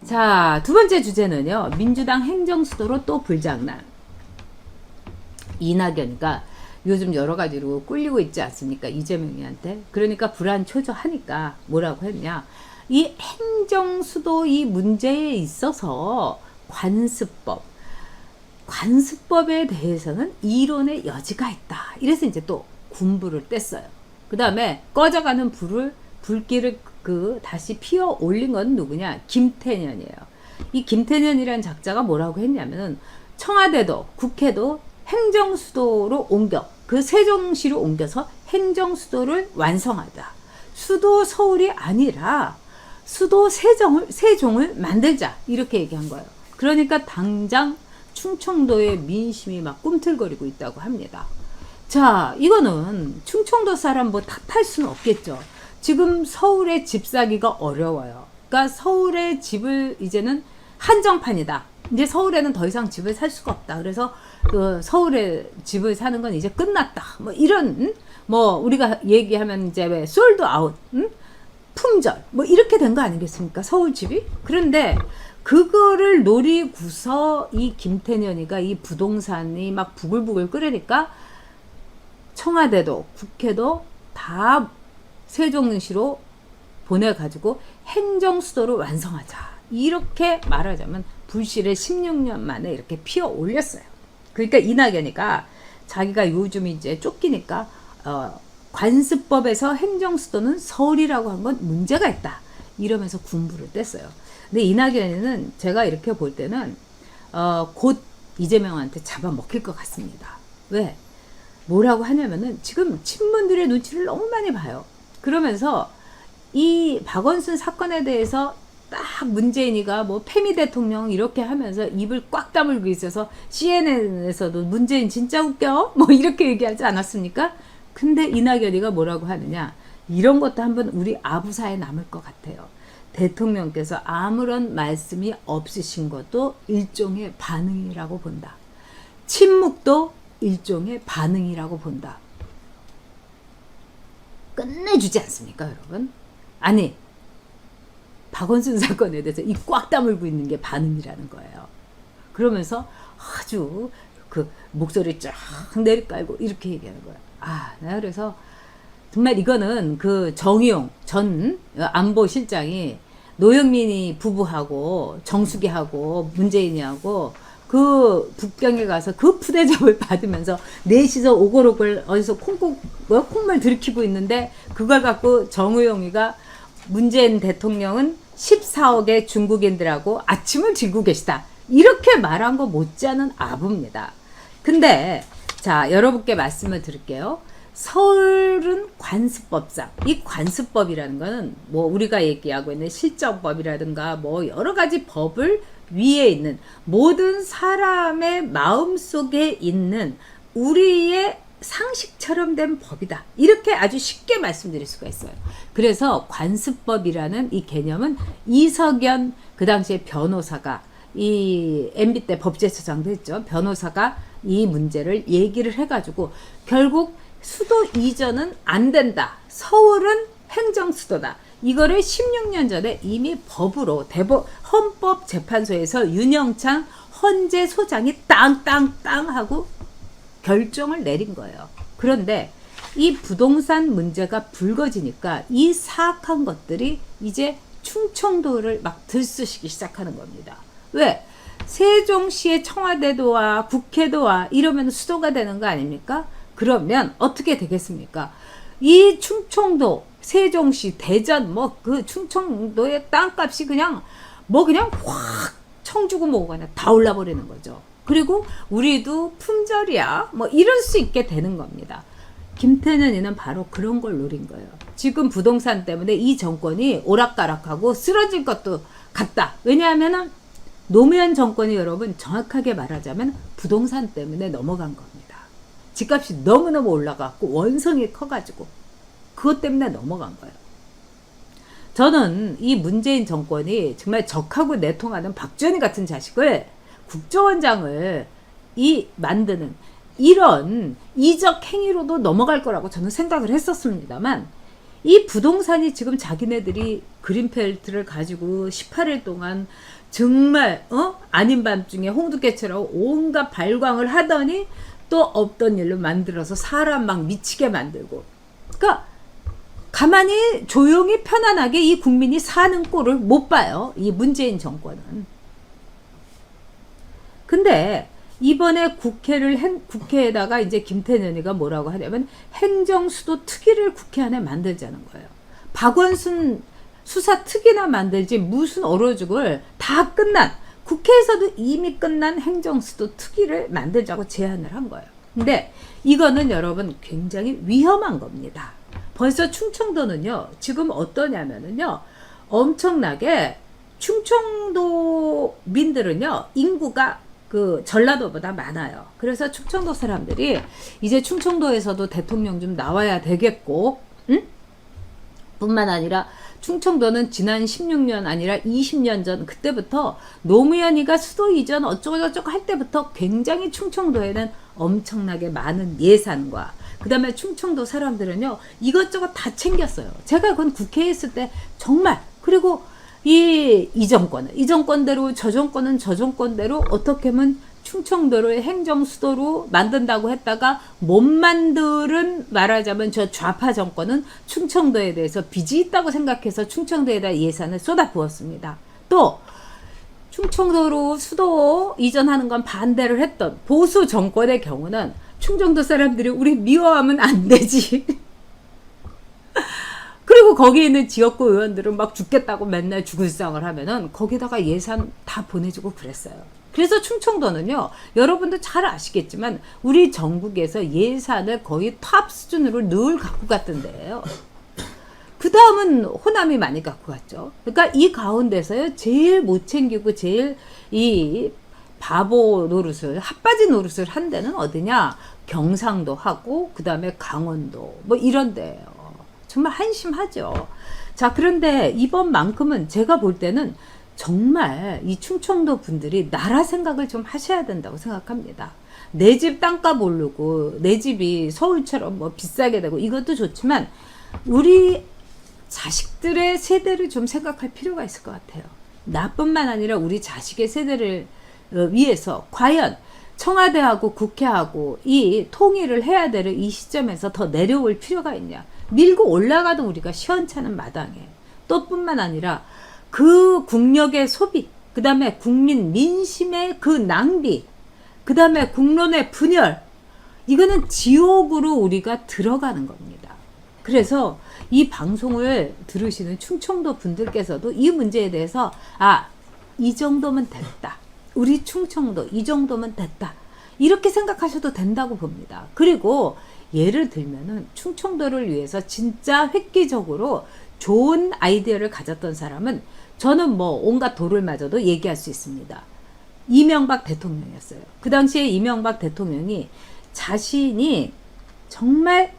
자, 두 번째 주제는요. 민주당 행정수도로 또 불장난. 이낙연이가 요즘 여러 가지로 꿀리고 있지 않습니까? 이재명이한테. 그러니까 불안초조하니까 뭐라고 했냐. 이 행정수도 이 문제에 있어서 관습법에 대해서는 이론의 여지가 있다. 이래서 이제 또 군부를 뗐어요. 그 다음에 꺼져가는 불길을 다시 피워 올린 건 누구냐? 김태년이에요. 이 김태년이라는 작자가 뭐라고 했냐면은 청와대도 국회도 행정수도로 그 세종시로 옮겨서 행정수도를 완성하자. 수도 서울이 아니라 수도 세종을 만들자. 이렇게 얘기한 거예요. 그러니까 당장 충청도의 민심이 막 꿈틀거리고 있다고 합니다. 자, 이거는 충청도 사람 뭐 탓할 수는 없겠죠. 지금 서울에 집 사기가 어려워요. 그러니까 서울에 집을 이제는 한정판이다. 이제 서울에는 더 이상 집을 살 수가 없다. 그래서 서울에 집을 사는 건 이제 끝났다. 뭐 이런 우리가 얘기하면 이제 왜 솔드 아웃, 품절 뭐 이렇게 된 거 아니겠습니까? 서울 집이. 그런데 그거를 노리고서 이 김태년이가 이 부동산이 막 부글부글 끓으니까 청와대도 국회도 다 세종시로 보내가지고 행정수도를 완성하자. 이렇게 말하자면 불씨를 16년 만에 이렇게 피워 올렸어요. 그러니까 이낙연이가 자기가 요즘 이제 쫓기니까 관습법에서 행정수도는 서울이라고 한 건 문제가 있다. 이러면서 군부를 뗐어요. 근데 이낙연이는 제가 이렇게 볼 때는 곧 이재명한테 잡아먹힐 것 같습니다. 왜? 뭐라고 하냐면은 지금 친문들의 눈치를 너무 많이 봐요. 그러면서 이 박원순 사건에 대해서 딱 문재인이가 뭐 패미 대통령 이렇게 하면서 입을 꽉 다물고 있어서 CNN에서도 문재인 진짜 웃겨? 뭐 이렇게 얘기하지 않았습니까? 근데 이낙연이가 뭐라고 하느냐. 이런 것도 한번 우리 아부사에 남을 것 같아요. 대통령께서 아무런 말씀이 없으신 것도 일종의 반응이라고 본다. 침묵도 일종의 반응이라고 본다. 끝내주지 않습니까, 여러분? 아니, 박원순 사건에 대해서 입 꽉 다물고 있는 게 반응이라는 거예요. 그러면서 아주 목소리 쫙 내리깔고 이렇게 얘기하는 거예요. 나 그래서 정말 이거는 정의용 전 안보실장이 노영민이 부부하고 정수기하고 문재인이하고 북경에 가서 푸대접을 받으면서 넷이서 오골오골 어디서 콩물 들이키고 있는데 그걸 갖고 정의용이가 문재인 대통령은 14억의 중국인들하고 아침을 들고 계시다. 이렇게 말한 거 못지않은 아부입니다. 근데 자, 여러분께 말씀을 드릴게요. 서울은 관습법상 이 관습법이라는 거는 우리가 얘기하고 있는 실정법이라든가 여러 가지 법을 위에 있는 모든 사람의 마음속에 있는 우리의 상식처럼 된 법이다. 이렇게 아주 쉽게 말씀드릴 수가 있어요. 그래서 관습법이라는 이 개념은 이석연 그 당시에 변호사가 이 MB 때 법제처장도 했죠. 변호사가 이 문제를 얘기를 해가지고 결국 수도 이전은 안 된다. 서울은 행정수도다. 이거를 16년 전에 이미 법으로 헌법재판소에서 윤영찬 헌재 소장이 땅땅땅 하고 결정을 내린 거예요. 그런데 이 부동산 문제가 불거지니까 이 사악한 것들이 이제 충청도를 막 들쑤시기 시작하는 겁니다. 왜? 세종시의 청와대도와 국회도와 이러면 수도가 되는 거 아닙니까? 그러면 어떻게 되겠습니까? 이 충청도, 세종시, 대전 충청도의 땅값이 그냥 확 청주고 뭐고 그냥 다 올라버리는 거죠. 그리고 우리도 품절이야 이럴 수 있게 되는 겁니다. 김태년이는 바로 그런 걸 노린 거예요. 지금 부동산 때문에 이 정권이 오락가락하고 쓰러질 것도 같다. 왜냐하면 노무현 정권이 여러분 정확하게 말하자면 부동산 때문에 넘어간 겁니다. 집값이 너무너무 올라갔고 원성이 커가지고 그것 때문에 넘어간 거예요. 저는 이 문재인 정권이 정말 적하고 내통하는 박지원이 같은 자식을 국정원장을 만드는 이런 이적 행위로도 넘어갈 거라고 저는 생각을 했었습니다만, 이 부동산이 지금 자기네들이 그린펠트를 가지고 18일 동안 정말 아닌 밤중에 홍두깨처럼 온갖 발광을 하더니 또 없던 일로 만들어서 사람 막 미치게 만들고, 그러니까 가만히 조용히 편안하게 이 국민이 사는 꼴을 못 봐요, 이 문재인 정권은. 근데 이번에 국회에다가 이제 김태년이가 뭐라고 하냐면 행정수도 특위를 국회 안에 만들자는 거예요. 박원순 수사 특위나 만들지 무슨 얼어죽을 다 끝난, 국회에서도 이미 끝난 행정수도 특위를 만들자고 제안을 한 거예요. 근데 이거는 여러분 굉장히 위험한 겁니다. 벌써 충청도는요, 지금 어떠냐면은요, 엄청나게 충청도민들은요, 인구가 그 전라도보다 많아요. 그래서 충청도 사람들이 이제 충청도에서도 대통령 좀 나와야 되겠고, 응? 뿐만 아니라 충청도는 지난 16년 아니라 20년 전 그때부터 노무현이가 수도 이전 어쩌고저쩌고 할 때부터 굉장히 충청도에는 엄청나게 많은 예산과 그 다음에 충청도 사람들은요 이것저것 다 챙겼어요. 제가 그건 국회에 있을 때 정말, 그리고 이 정권대로 저 정권대로 어떻게 하면 충청도를 행정수도로 만든다고 했다가 못 만들은, 말하자면 저 좌파 정권은 충청도에 대해서 빚이 있다고 생각해서 충청도에다 예산을 쏟아부었습니다. 또 충청도로 수도 이전하는 건 반대를 했던 보수 정권의 경우는 충청도 사람들이 우리 미워하면 안 되지. 그리고 거기 있는 지역구 의원들은 막 죽겠다고 맨날 죽을상을 하면은 거기다가 예산 다 보내주고 그랬어요. 그래서 충청도는요, 여러분도 잘 아시겠지만 우리 전국에서 예산을 거의 탑 수준으로 늘 갖고 갔던 데예요. 그 다음은 호남이 많이 갖고 갔죠. 그러니까 이 가운데서요, 제일 못 챙기고 제일 이 바보 노릇을, 핫바지 노릇을 한 데는 어디냐? 경상도 하고 그 다음에 강원도 뭐 이런 데예요. 정말 한심하죠. 자, 그런데 이번만큼은 제가 볼 때는 정말 이 충청도 분들이 나라 생각을 좀 하셔야 된다고 생각합니다. 내 집 땅값 오르고 내 집이 서울처럼 뭐 비싸게 되고 이것도 좋지만 우리 자식들의 세대를 좀 생각할 필요가 있을 것 같아요. 나뿐만 아니라 우리 자식의 세대를 위해서 과연 청와대하고 국회하고 이 통일을 해야 될 이 시점에서 더 내려올 필요가 있냐. 밀고 올라가도 우리가 시원찮은 마당에, 또 뿐만 아니라 그 국력의 소비, 그 다음에 국민 민심의 그 낭비, 그 다음에 국론의 분열, 이거는 지옥으로 우리가 들어가는 겁니다. 그래서 이 방송을 들으시는 충청도 분들께서도 이 문제에 대해서 이 정도면 됐다. 우리 충청도 이 정도면 됐다. 이렇게 생각하셔도 된다고 봅니다. 그리고 예를 들면은 충청도를 위해서 진짜 획기적으로 좋은 아이디어를 가졌던 사람은 저는 뭐 온갖 도를 마저도 얘기할 수 있습니다. 이명박 대통령이었어요. 그 당시에 이명박 대통령이 자신이 정말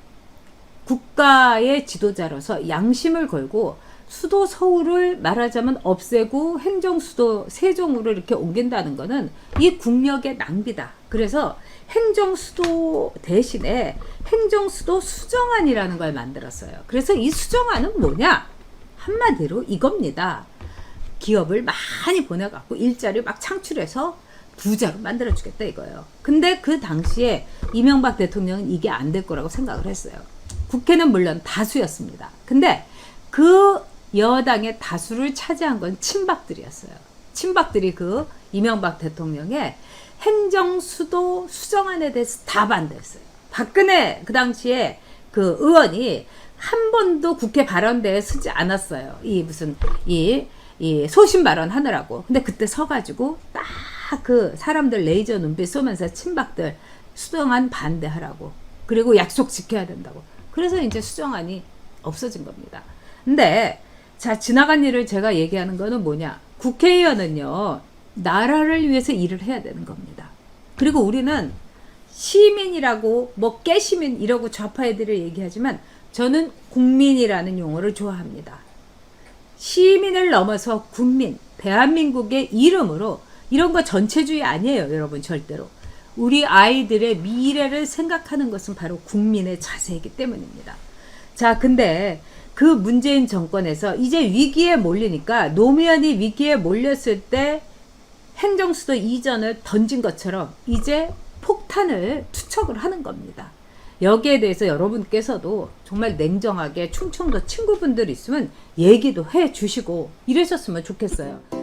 국가의 지도자로서 양심을 걸고 수도 서울을 말하자면 없애고 행정수도 세종으로 이렇게 옮긴다는 거는 이 국력의 낭비다. 그래서 행정수도 대신에 행정수도 수정안이라는 걸 만들었어요. 그래서 이 수정안은 뭐냐? 한마디로 이겁니다. 기업을 많이 보내갖고 일자리 막 창출해서 부자로 만들어주겠다 이거예요. 근데 그 당시에 이명박 대통령은 이게 안 될 거라고 생각을 했어요. 국회는 물론 다수였습니다. 근데 그 여당의 다수를 차지한 건 친박들이었어요. 친박들이 그 이명박 대통령의 행정수도 수정안에 대해서 다 반대했어요. 박근혜 그 당시에 그 의원이 한 번도 국회 발언대에 서지 않았어요. 이 소신 발언 하느라고. 근데 그때 서가지고 딱 그 사람들 레이저 눈빛 쏘면서 친박들 수정안 반대하라고. 그리고 약속 지켜야 된다고. 그래서 이제 수정안이 없어진 겁니다. 근데 자, 지나간 일을 제가 얘기하는 거는 뭐냐? 국회의원은요, 나라를 위해서 일을 해야 되는 겁니다. 그리고 우리는 시민이라고 뭐 깨시민 이러고 좌파 애들을 얘기하지만 저는 국민이라는 용어를 좋아합니다. 시민을 넘어서 국민, 대한민국의 이름으로, 이런 거 전체주의 아니에요, 여러분. 절대로 우리 아이들의 미래를 생각하는 것은 바로 국민의 자세이기 때문입니다. 자, 근데 그 문재인 정권에서 이제 위기에 몰리니까 노무현이 위기에 몰렸을 때 행정수도 이전을 던진 것처럼 이제 폭탄을 투척을 하는 겁니다. 여기에 대해서 여러분께서도 정말 냉정하게 충청도 친구분들 있으면 얘기도 해 주시고 이러셨으면 좋겠어요.